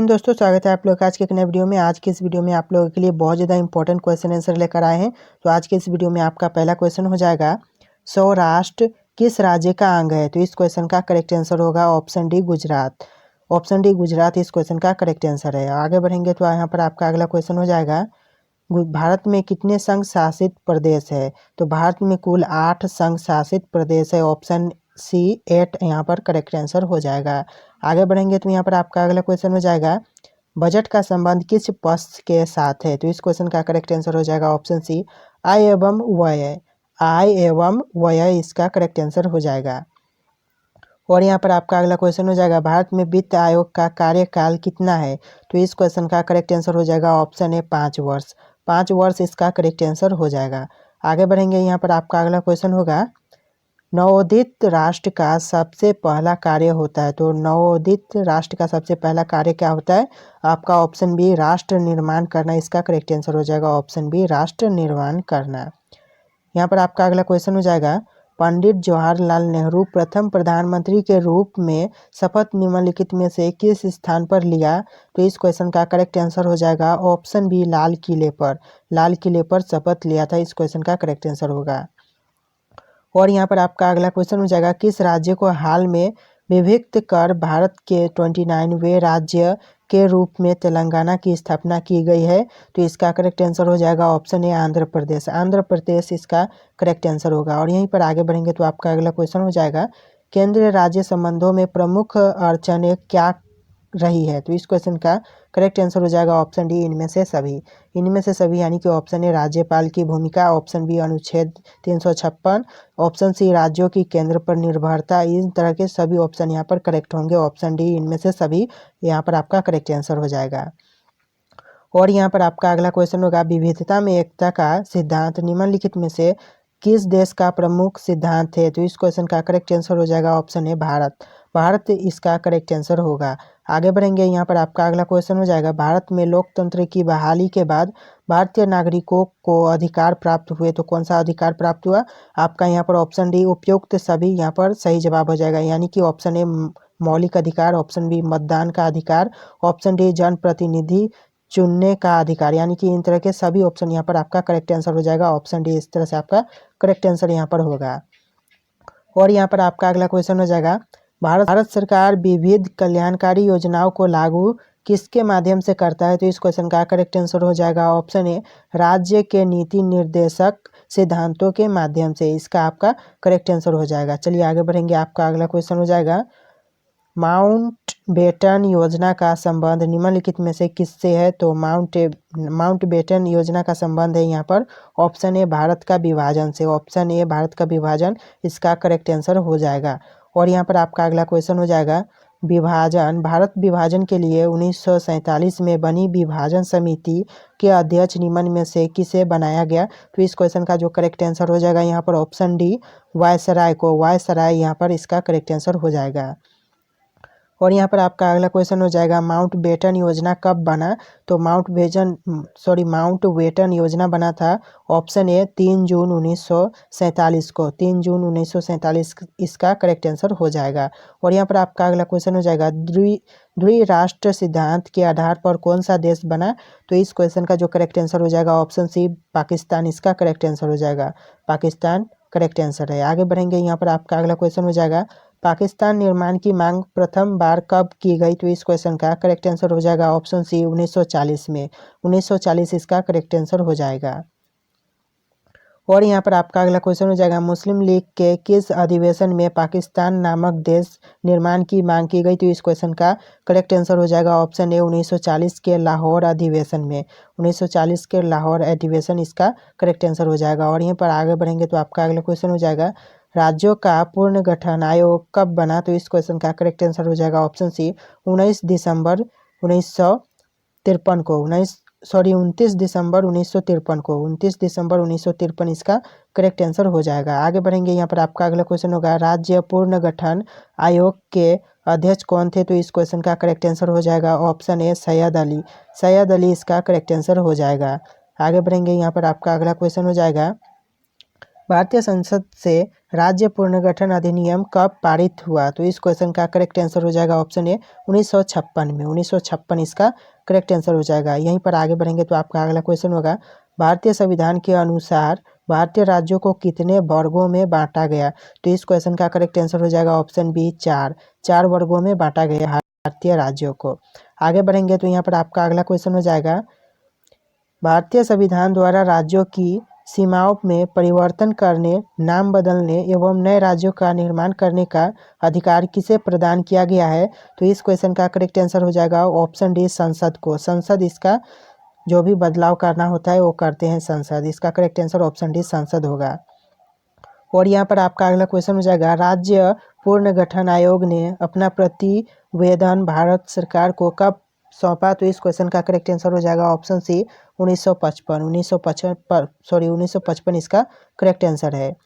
हिंद दोस्तों, स्वागत है आप लोग का आज के एक नए वीडियो में। आज के इस वीडियो में आप लोगों के लिए बहुत ज़्यादा इंपॉर्टेंट क्वेश्चन आंसर लेकर आए हैं। तो आज के इस वीडियो में आपका पहला क्वेश्चन हो जाएगा, सौराष्ट्र किस राज्य का अंग है? तो इस क्वेश्चन का करेक्ट आंसर होगा option D Gujarat. Option D Gujarat इस क्वेश्चन का करेक्ट आंसर है। आगे बढ़ेंगे तो यहाँ पर आपका अगला क्वेश्चन हो जाएगा, भारत में कितने संघ शासित प्रदेश है? तो भारत में कुल 8 संघ शासित प्रदेश है। ऑप्शन सी 8 यहाँ पर करेक्ट आंसर हो जाएगा। आगे बढ़ेंगे तो यहाँ पर आपका अगला क्वेश्चन हो जाएगा, बजट का संबंध किस पक्ष के साथ है? तो इस क्वेश्चन का करेक्ट आंसर हो जाएगा ऑप्शन सी आय एवं व्यय। आय एवं व्यय इसका करेक्ट आंसर हो जाएगा। और यहाँ पर आपका अगला क्वेश्चन हो जाएगा, भारत में वित्त आयोग का कार्यकाल कितना है? तो इस क्वेश्चन का करेक्ट आंसर हो जाएगा ऑप्शन ए 5 वर्ष। 5 वर्ष इसका करेक्ट आंसर हो जाएगा। आगे बढ़ेंगे, यहाँ पर आपका अगला क्वेश्चन होगा, नवोदित राष्ट्र का सबसे पहला कार्य होता है। तो नवोदित राष्ट्र का सबसे पहला कार्य क्या होता है? आपका ऑप्शन बी राष्ट्र निर्माण करना इसका करेक्ट आंसर हो जाएगा। ऑप्शन बी राष्ट्र निर्माण करना। यहाँ पर आपका अगला क्वेश्चन हो जाएगा, पंडित जवाहरलाल नेहरू प्रथम प्रधानमंत्री के रूप में शपथ निम्नलिखित में से किस स्थान पर लिया? तो इस क्वेश्चन का करेक्ट आंसर हो जाएगा ऑप्शन बी लाल किले पर। लाल किले पर शपथ लिया था, इस क्वेश्चन का करेक्ट आंसर होगा। और यहाँ पर आपका अगला क्वेश्चन हो जाएगा, किस राज्य को हाल में विभक्त कर भारत के 29वें राज्य के रूप में तेलंगाना की स्थापना की गई है? तो इसका करेक्ट आंसर हो जाएगा ऑप्शन ए आंध्र प्रदेश। आंध्र प्रदेश इसका करेक्ट आंसर होगा। और यहीं पर आगे बढ़ेंगे तो आपका अगला क्वेश्चन हो जाएगा, केंद्र राज्य संबंधों में प्रमुख अड़चनें क्या रही है? तो इस क्वेश्चन का करेक्ट आंसर हो जाएगा ऑप्शन डी इनमें से सभी। इनमें से सभी यानी कि ऑप्शन ए राज्यपाल की भूमिका, ऑप्शन बी अनुच्छेद 356, ऑप्शन सी राज्यों की केंद्र पर निर्भरता। इन तरह के सभी ऑप्शन यहाँ पर करेक्ट होंगे। ऑप्शन डी इनमें से सभी यहाँ पर आपका करेक्ट आंसर हो जाएगा। और यहाँ पर आपका अगला क्वेश्चन होगा, विविधता में एकता का सिद्धांत निम्नलिखित में से किस देश का प्रमुख सिद्धांत है? तो इस क्वेश्चन का करेक्ट आंसर हो जाएगा ऑप्शन ए भारत। भारत इसका करेक्ट आंसर होगा। आगे बढ़ेंगे, यहाँ पर आपका अगला क्वेश्चन हो जाएगा, भारत में लोकतंत्र की बहाली के बाद भारतीय नागरिकों को अधिकार प्राप्त हुए। तो कौन सा अधिकार प्राप्त हुआ? आपका यहाँ पर ऑप्शन डी उपयुक्त सभी यहाँ पर सही जवाब हो जाएगा, यानी कि ऑप्शन ए मौलिक अधिकार, ऑप्शन बी मतदान का अधिकार, ऑप्शन डी जनप्रतिनिधि चुनने का अधिकार, यानी कि इन तरह के सभी ऑप्शन यहाँ पर आपका करेक्ट आंसर हो जाएगा। ऑप्शन डी इस तरह से आपका करेक्ट आंसर यहाँ पर होगा। और यहाँ पर आपका अगला क्वेश्चन हो जाएगा, भारत सरकार विविध कल्याणकारी योजनाओं को लागू किसके माध्यम से करता है? तो इस क्वेश्चन का करेक्ट आंसर हो जाएगा ऑप्शन ए राज्य के नीति निर्देशक सिद्धांतों के माध्यम से। इसका आपका करेक्ट आंसर हो जाएगा। चलिए आगे बढ़ेंगे, आपका अगला क्वेश्चन हो जाएगा, माउंटबेटन योजना का संबंध निम्नलिखित में से किससे है? तो माउंटबेटन योजना का संबंध है यहाँ पर ऑप्शन ए भारत का विभाजन से। ऑप्शन ए भारत का विभाजन इसका करेक्ट आंसर हो जाएगा। और यहाँ पर आपका अगला क्वेश्चन हो जाएगा, भारत विभाजन के लिए 1947 में बनी विभाजन समिति के अध्यक्ष निम्न में से किसे बनाया गया? तो इस क्वेश्चन का जो करेक्ट आंसर हो जाएगा यहाँ पर ऑप्शन डी वायसराय को। वायसराय यहाँ पर इसका करेक्ट आंसर हो जाएगा। और यहाँ पर आपका अगला क्वेश्चन हो जाएगा, माउंटबेटन योजना कब बना? तो माउंटबेटन योजना बना था ऑप्शन ए 3 जून 1947 को। 3 जून 1947 इसका करेक्ट आंसर हो जाएगा। और यहाँ पर आपका अगला क्वेश्चन हो जाएगा, द्विराष्ट्र सिद्धांत के आधार पर कौन सा देश बना? तो इस क्वेश्चन का जो करेक्ट आंसर हो जाएगा ऑप्शन सी पाकिस्तान इसका करेक्ट आंसर हो जाएगा। पाकिस्तान करेक्ट आंसर है। आगे बढ़ेंगे, यहाँ पर आपका अगला क्वेश्चन हो जाएगा, पाकिस्तान निर्माण की मांग प्रथम बार कब की गई? तो इस क्वेश्चन का करेक्ट आंसर हो जाएगा ऑप्शन सी 1940 में। 1940 इसका करेक्ट आंसर हो जाएगा। और यहाँ पर आपका अगला क्वेश्चन हो जाएगा, मुस्लिम लीग के किस अधिवेशन में पाकिस्तान नामक देश निर्माण की मांग की गई? तो इस क्वेश्चन का करेक्ट आंसर हो जाएगा ऑप्शन ए 1940 के लाहौर अधिवेशन में। 1940 के लाहौर अधिवेशन इसका करेक्ट आंसर हो जाएगा। और यहीं पर आगे बढ़ेंगे तो आपका अगला क्वेश्चन हो जाएगा, राज्यों का पुनर्गठन गठन आयोग कब बना? तो इस क्वेश्चन का करेक्ट आंसर हो जाएगा ऑप्शन सी 29 दिसंबर 1953 को। 29 दिसंबर 1953 को। 29 दिसंबर 1953 इसका करेक्ट आंसर हो जाएगा। आगे बढ़ेंगे, यहाँ पर आपका अगला क्वेश्चन होगा, राज्य पुनर्गठन आयोग के अध्यक्ष कौन थे? तो इस क्वेश्चन का करेक्ट आंसर हो जाएगा ऑप्शन ए सैयद अली। सैयद अली इसका करेक्ट आंसर हो जाएगा। आगे बढ़ेंगे, यहाँ पर आपका अगला क्वेश्चन हो जाएगा, भारतीय संसद से राज्य पुनर्गठन अधिनियम कब पारित हुआ? तो इस क्वेश्चन का करेक्ट आंसर हो जाएगा ऑप्शन ए 1956 में। 1956 इसका करेक्ट आंसर हो जाएगा। यहीं पर आगे बढ़ेंगे तो आपका अगला क्वेश्चन होगा, भारतीय संविधान के अनुसार भारतीय राज्यों को कितने वर्गों में बांटा गया? तो इस क्वेश्चन का करेक्ट आंसर हो जाएगा ऑप्शन बी 4 वर्गों में बांटा गया भारतीय राज्यों को। आगे बढ़ेंगे तो यहाँ पर आपका अगला क्वेश्चन हो जाएगा, भारतीय संविधान द्वारा राज्यों की सीमाओं में परिवर्तन करने, नाम बदलने एवं नए राज्यों का निर्माण करने का अधिकार किसे प्रदान किया गया है? तो इस क्वेश्चन का करेक्ट आंसर हो जाएगा ऑप्शन डी संसद को। संसद इसका जो भी बदलाव करना होता है वो करते हैं संसद। इसका करेक्ट आंसर ऑप्शन डी संसद होगा। और यहाँ पर आपका अगला क्वेश्चन हो जाएगा, राज्य पुनर्गठन आयोग ने अपना प्रतिवेदन भारत सरकार को कब सौंपा? तो इस क्वेश्चन का करेक्ट आंसर हो जाएगा ऑप्शन सी 1955 इसका करेक्ट आंसर है।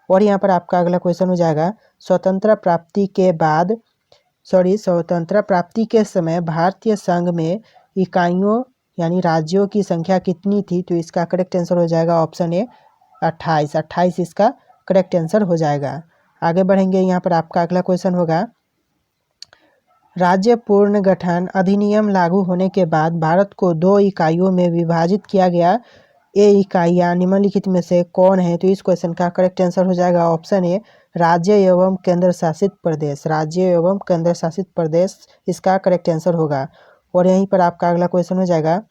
और यहाँ पर आपका अगला क्वेश्चन हो जाएगा, स्वतंत्रता प्राप्ति के समय भारतीय संघ में इकाइयों यानी राज्यों की संख्या कितनी थी? तो इसका करेक्ट आंसर हो जाएगा ऑप्शन ए 28 इसका करेक्ट आंसर हो जाएगा। आगे बढ़ेंगे, यहाँ पर आपका अगला क्वेश्चन होगा, राज्य पुनर्गठन अधिनियम लागू होने के बाद भारत को 2 इकाइयों में विभाजित किया गया। ये इकाइयाँ निम्नलिखित में से कौन है? तो इस क्वेश्चन का करेक्ट आंसर हो जाएगा ऑप्शन ए राज्य एवं केंद्र शासित प्रदेश। राज्य एवं केंद्र शासित प्रदेश इसका करेक्ट आंसर होगा। और यहीं पर आपका अगला क्वेश्चन हो जाएगा,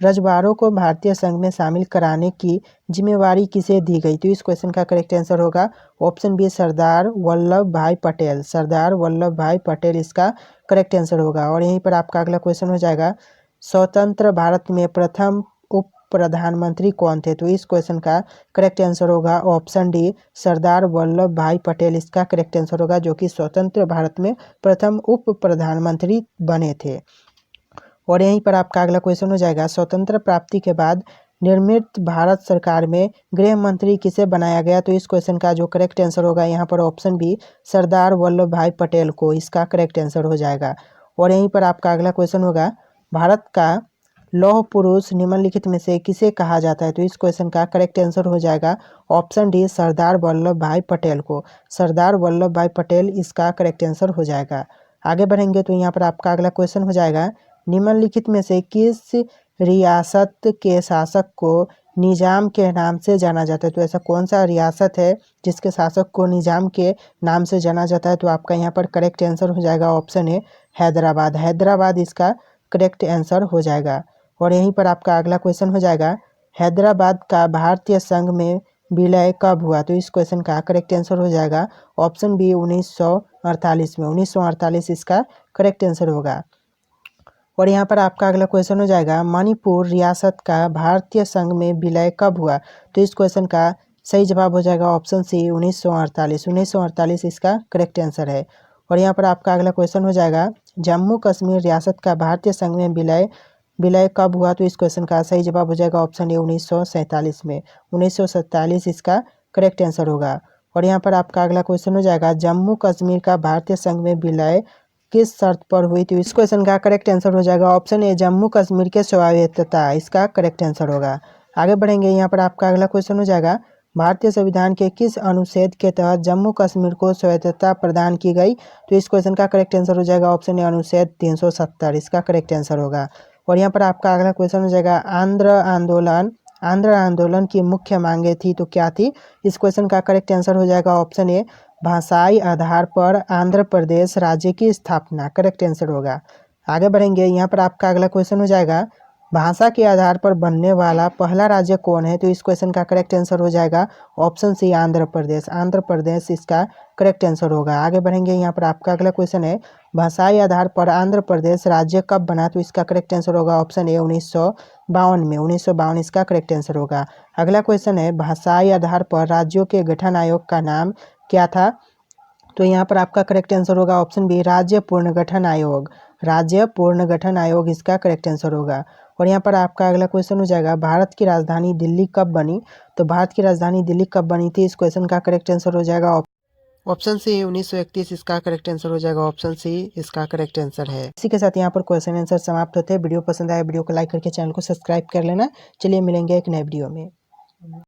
रजवाड़ों को भारतीय संघ में शामिल कराने की जिम्मेवारी किसे दी गई? तो इस क्वेश्चन का करेक्ट आंसर होगा ऑप्शन बी सरदार वल्लभ भाई पटेल। सरदार वल्लभ भाई पटेल इसका करेक्ट आंसर होगा। और यहीं पर आपका अगला क्वेश्चन हो जाएगा, स्वतंत्र भारत में प्रथम उप प्रधानमंत्री कौन थे? तो इस क्वेश्चन का करेक्ट आंसर होगा ऑप्शन डी सरदार वल्लभ भाई पटेल इसका करेक्ट आंसर होगा, जो कि स्वतंत्र भारत में प्रथम उप प्रधानमंत्री बने थे। और यहीं पर आपका अगला क्वेश्चन हो जाएगा, स्वतंत्र प्राप्ति के बाद निर्मित भारत सरकार में गृह मंत्री किसे बनाया गया? तो इस क्वेश्चन का जो करेक्ट आंसर होगा यहाँ पर ऑप्शन बी सरदार वल्लभ भाई पटेल को इसका करेक्ट आंसर हो जाएगा। और यहीं पर आपका अगला क्वेश्चन होगा, भारत का लौह पुरुष निम्नलिखित में से किसे कहा जाता है? तो इस क्वेश्चन का करेक्ट आंसर हो जाएगा ऑप्शन डी सरदार वल्लभ भाई पटेल को। सरदार वल्लभ भाई पटेल इसका करेक्ट आंसर हो जाएगा। आगे बढ़ेंगे तो यहाँ पर आपका अगला क्वेश्चन हो जाएगा, निम्नलिखित में से किस रियासत के शासक को निजाम के नाम से जाना जाता है? तो ऐसा कौन सा रियासत है जिसके शासक को निजाम के नाम से जाना जाता है? तो आपका यहाँ पर करेक्ट आंसर हो जाएगा ऑप्शन ए हैदराबाद। हैदराबाद इसका करेक्ट आंसर हो जाएगा। और यहीं पर आपका अगला क्वेश्चन हो जाएगा, हैदराबाद का भारतीय संघ में विलय कब हुआ? तो इस क्वेश्चन का करेक्ट आंसर हो जाएगा ऑप्शन बी 1948 में। 1948 इसका करेक्ट आंसर होगा। और यहाँ पर आपका अगला क्वेश्चन हो जाएगा, मणिपुर रियासत का भारतीय संघ में विलय कब हुआ? तो इस क्वेश्चन का सही जवाब हो जाएगा ऑप्शन सी 1948। 1948 इसका करेक्ट आंसर है। और यहाँ पर आपका अगला क्वेश्चन हो जाएगा, जम्मू कश्मीर रियासत का भारतीय संघ में विलय कब हुआ? तो इस क्वेश्चन का सही जवाब हो जाएगा ऑप्शन ए 1947 में। 1947 इसका करेक्ट आंसर होगा। और यहाँ पर आपका अगला क्वेश्चन हो जाएगा, जम्मू कश्मीर का भारतीय संघ में विलय किस शर्त पर हुई थी? इस क्वेश्चन का करेक्ट आंसर हो जाएगा ऑप्शन ए जम्मू कश्मीर के स्वायत्तता इसका करेक्ट आंसर होगा। आगे बढ़ेंगे, यहाँ पर आपका अगला क्वेश्चन हो जाएगा, भारतीय संविधान के किस अनुच्छेद के तहत जम्मू कश्मीर को स्वायत्तता प्रदान की गई? तो इस क्वेश्चन का करेक्ट आंसर हो जाएगा ऑप्शन ए अनुच्छेद 370 इसका करेक्ट आंसर होगा। और यहाँ पर आपका अगला क्वेश्चन हो जाएगा, आंध्र आंदोलन की मुख्य मांगे थी तो क्या थी? इस क्वेश्चन का करेक्ट आंसर हो जाएगा ऑप्शन ए भाषाई आधार पर आंध्र प्रदेश राज्य की स्थापना करेक्ट आंसर होगा। आगे बढ़ेंगे, यहाँ पर आपका अगला क्वेश्चन हो जाएगा, भाषा के आधार पर बनने वाला पहला राज्य कौन है? तो इस क्वेश्चन का करेक्ट आंसर हो जाएगा ऑप्शन सी आंध्र प्रदेश। आंध्र प्रदेश इसका करेक्ट आंसर होगा। आगे बढ़ेंगे, यहाँ पर आपका अगला क्वेश्चन है, भाषाई आधार पर आंध्र प्रदेश राज्य कब बना? तो इसका करेक्ट आंसर होगा ऑप्शन ए 1952 में। 1952 इसका करेक्ट आंसर होगा। अगला क्वेश्चन है, भाषाई आधार पर राज्यों के गठन आयोग का नाम क्या था? तो यहाँ पर आपका करेक्ट आंसर होगा ऑप्शन बी राज्य पुनर्गठन आयोग। राज्य पुनर्गठन आयोग इसका करेक्ट आंसर होगा। और यहाँ पर आपका अगला क्वेश्चन हो जाएगा, भारत की राजधानी दिल्ली कब बनी? तो भारत की राजधानी दिल्ली कब बनी थी? इस क्वेश्चन का करेक्ट आंसर हो जाएगा ऑप्शन सी 1931 इसका करेक्ट आंसर हो जाएगा। ऑप्शन सी इसका करेक्ट आंसर है। इसी के साथ यहाँ पर क्वेश्चन आंसर समाप्त होते हैं। वीडियो पसंद आया वीडियो को लाइक करके चैनल को सब्सक्राइब कर लेना। चलिए मिलेंगे एक नए वीडियो में।